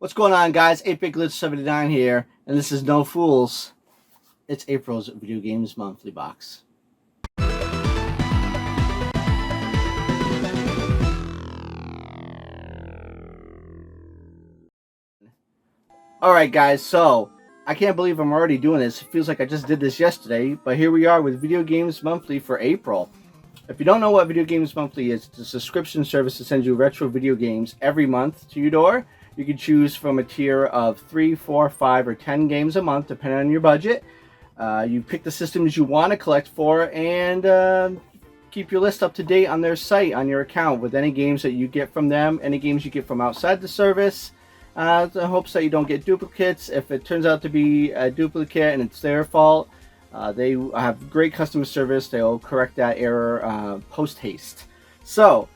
What's going on, guys? 8BitGlitch79 here, and this is No Fools. It's April's Video Games Monthly Box. Alright, guys, so I can't believe I'm already doing this. It feels like I just did this yesterday, but here we are with Video Games Monthly for April. If you don't know what Video Games Monthly is, it's a subscription service that sends you retro video games every month to your door. You can choose from a tier of 3, 4, 5, or 10 games a month, depending on your budget. You pick the systems you want to collect for, and keep your list up to date on their site, on your account, with any games that you get from them, any games you get from outside the service. In hopes that you don't get duplicates. If it turns out to be a duplicate and it's their fault, they have great customer service. They'll correct that error post-haste. So,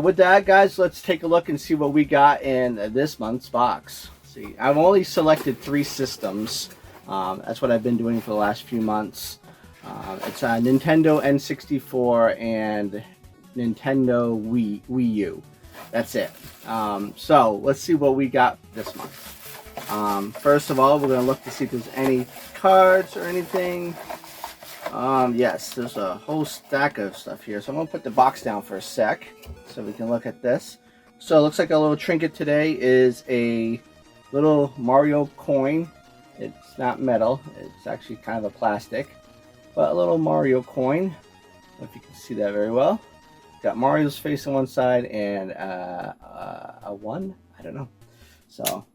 with that, guys, let's take a look and see what we got in this month's box. See, I've only selected 3 systems. That's what I've been doing for the last few months. It's a Nintendo N64 and Nintendo Wii U. That's it. So let's see what we got this month. First of all, we're going to look to see if there's any cards or anything. Yes, there's a whole stack of stuff here. So I'm going to put the box down for a sec so we can look at this. So it looks like a little trinket today is a little Mario coin. It's not metal. It's actually kind of a plastic. But a little Mario coin. I don't know if you can see that very well. Got Mario's face on one side and a 1. I don't know. So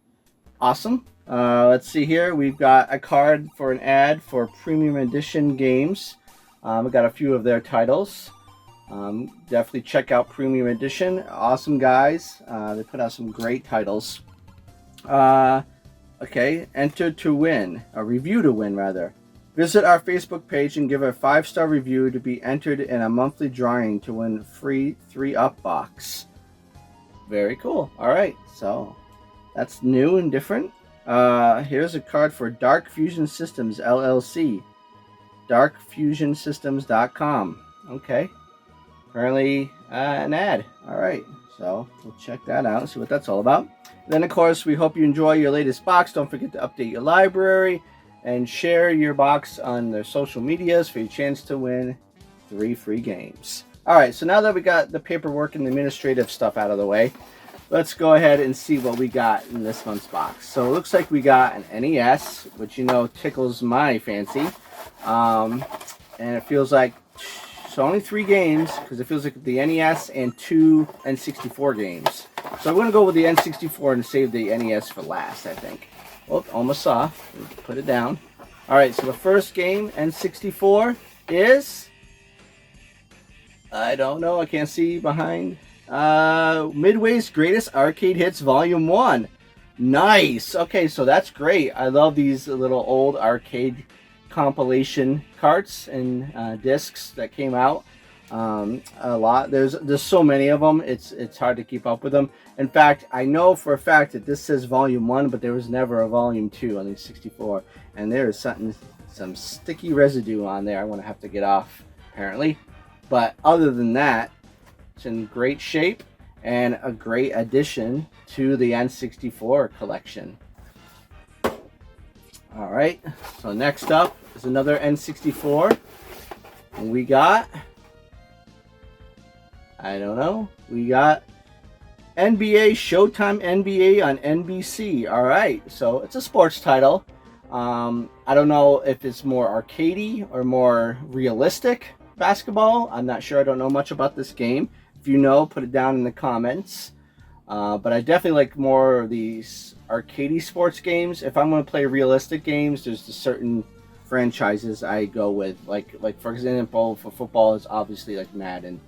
awesome. Let's see here. We've got a card for an ad for Premium Edition games. We've got a few of their titles. Definitely check out Premium Edition. Awesome guys. They put out some great titles. Okay, enter to win. A review to win, rather. Visit our Facebook page and give a 5-star review to be entered in a monthly drawing to win free 3-Up box. Very cool. Alright, so that's new and different. Here's a card for Dark Fusion Systems LLC. darkfusionsystems.com. Okay. Apparently an ad. Alright, so we'll check that out and see what that's all about. Then, of course, we hope you enjoy your latest box. Don't forget to update your library and share your box on their social medias for your chance to win 3 free games. Alright, so now that we got the paperwork and the administrative stuff out of the way, let's go ahead and see what we got in this month's box. So it looks like we got an NES, which you know tickles my fancy. And it feels like, so only 3 games, because it feels like the NES and 2 N64 games. So I'm going to go with the N64 and save the NES for last, I think. Oh, almost saw. Put it down. Alright, so the first game, N64, is... I don't know. I can't see behind. Midway's Greatest Arcade Hits Volume 1. Nice. Okay, so that's great. I love these little old arcade compilation carts and discs that came out. A lot. There's so many of them. It's hard to keep up with them. In fact, I know for a fact that this says Volume 1, but there was never a Volume 2 on the 64, and there is some sticky residue on there. I want to have to get off apparently. But other than that, it's in great shape and a great addition to the N64 collection. All right. So next up is another N64, and we got. I don't know. We got NBA Showtime NBA on NBC. All right, so it's a sports title. I don't know if it's more arcadey or more realistic basketball. I'm not sure. I don't know much about this game. If you know, put it down in the comments. But I definitely like more of these arcadey sports games. If I'm going to play realistic games, there's the certain franchises I go with. Like for example, for football, it's obviously like Madden.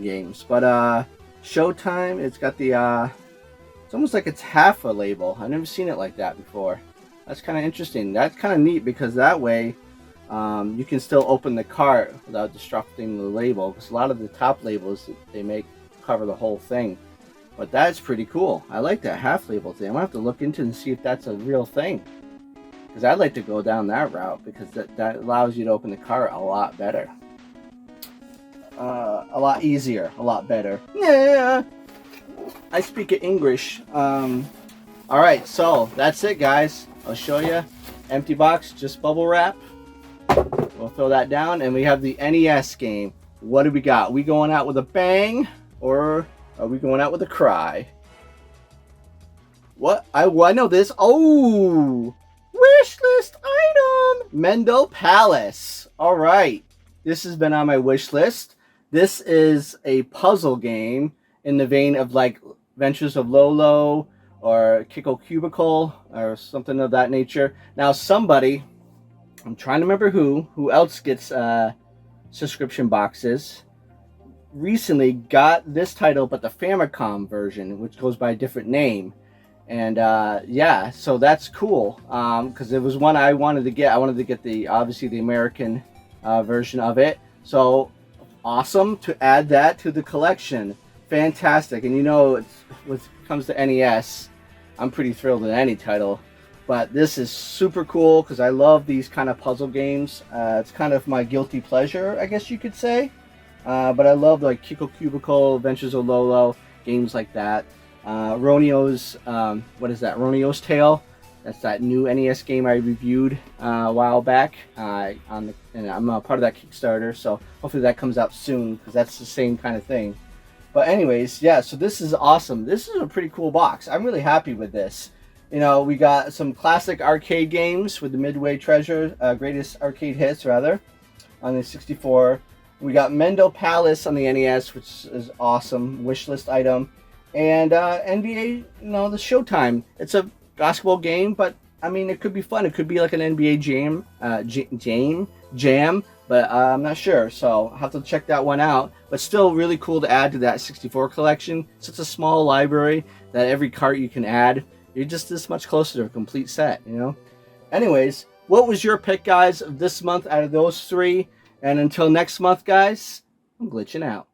Games, but Showtime, it's got the it's almost like it's half a label. I've never seen it like that before. That's kind of interesting. That's kind of neat, because that way you can still open the cart without disrupting the label, because a lot of the top labels they make cover the whole thing. But that's pretty cool. I like that half label thing. I'm gonna have to look into it and see if that's a real thing, because I'd like to go down that route, because that allows you to open the cart a lot better. A lot easier, a lot better. Yeah, I speak English. All right, so that's it, guys. I'll show you. Empty box, just bubble wrap. We'll throw that down, and we have the NES game. What do we got? Are we going out with a bang, or are we going out with a cry? What? I know this. Oh, wish list item. Mendo Palace. All right. This has been on my wish list. This is a puzzle game in the vein of like Adventures of Lolo or Kiko Cubicle or something of that nature. Now somebody, I'm trying to remember who else gets subscription boxes, recently got this title, but the Famicom version, which goes by a different name. And yeah, so that's cool, because it was one I wanted to get. I wanted to get the, obviously, the American version of it. So awesome to add that to the collection. Fantastic. And you know, when it comes to NES, I'm pretty thrilled with any title. But this is super cool because I love these kind of puzzle games. It's kind of my guilty pleasure, I guess you could say. But I love like Kiko Cubicle, Adventures of Lolo, games like that. Ronio's, what is that? Ronio's Tale. That's that new NES game I reviewed a while back. And I'm a part of that Kickstarter, so hopefully that comes out soon because that's the same kind of thing. But anyways, yeah, so this is awesome. This is a pretty cool box. I'm really happy with this. You know, we got some classic arcade games with the Midway greatest arcade hits, rather, on the 64. We got Mendo Palace on the NES, which is awesome. Wishlist item. And NBA, you know, the Showtime. It's a basketball game, but I mean, it could be fun. It could be like an NBA jam, but I'm not sure. So I'll have to check that one out. But still really cool to add to that 64 collection. It's a small library that every cart you can add. You're just this much closer to a complete set, you know? Anyways, what was your pick, guys, of this month out of those three? And until next month, guys, I'm glitching out.